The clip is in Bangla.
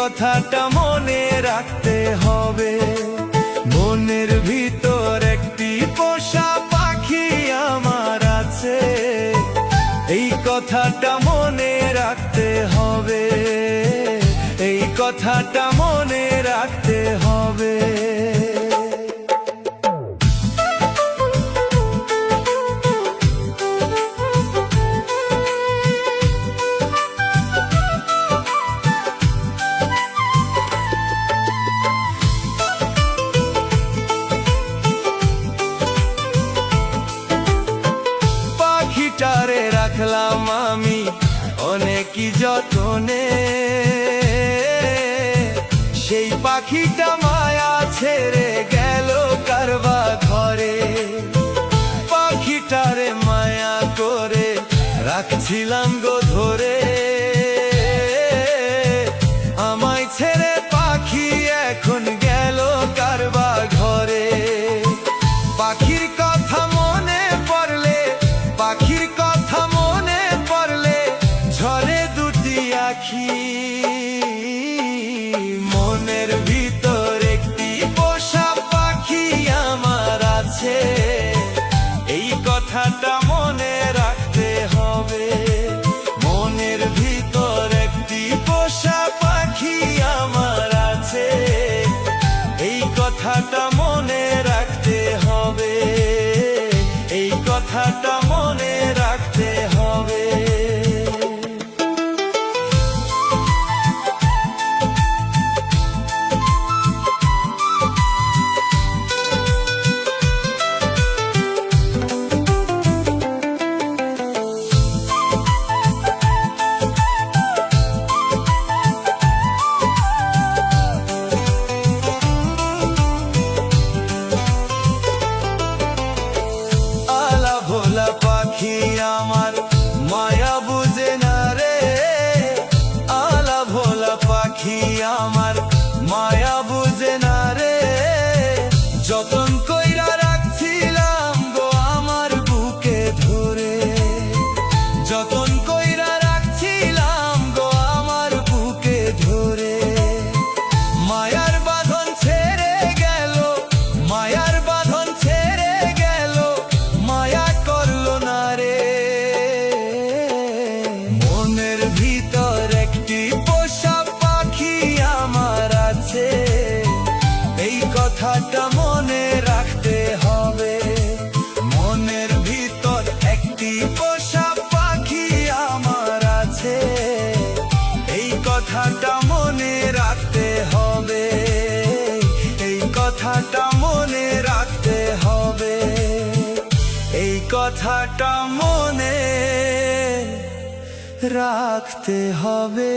কথাটা মনে রাখতে হবে। মনের ভিতর একটি পোষা পাখি আমার আছে, এই কথাটা মনে রাখতে হবে, এই কথাটা মনে রাখতে হবে। পাখিটারে রাখলাম আমি অনেকই যতনে, সেই পাখিটা মায়া ছেড়ে গেল কারবা ঘরে। পাখিটারে মায়া করে রাখছিলাম গো ধরে, আমায় ছেড়ে পাখি এখন গেল কারবা ঘরে। পাখির কথা মনে পড়লে, পাখির কথা মনে পড়লে ঝরে দুটি আখি। মনের ভিতর একটি পোষা পাখি আমার আছে, এই কথাটা মনে রাখতে হবে। মনের ভিতর একটি পোষা পাখি আমার আছে, এই কথাটা মনে রাখতে হবে, এই কথাটা মনে রাখতে হবে। পাখি আমার মায়া বুঝে না রে, আলা ভোলা পাখি আমার মায়া বুঝে না রে। যতন কইরা রাখছিলাম গো আমার বুকে ধরে, যতন কইরা রাখছিলাম গো আমার বুকে ধরে। মায়ার বাঁধন ছেড়ে গেল, মায়ার বাঁধন ছেড়ে গেল, মায়া করলো না রে। মনের ভিতর একটি পোষা পাখি আমার আছে, এই কথাটা মনে রাখতে হবে। মনের ভিতর একটি পোষা পাখি আমার আছে, এই কথাটা মনে রাখতে হবে, এই কথাটা মনে রাখতে হবে, এই কথাটা মনে রাখতে হবে।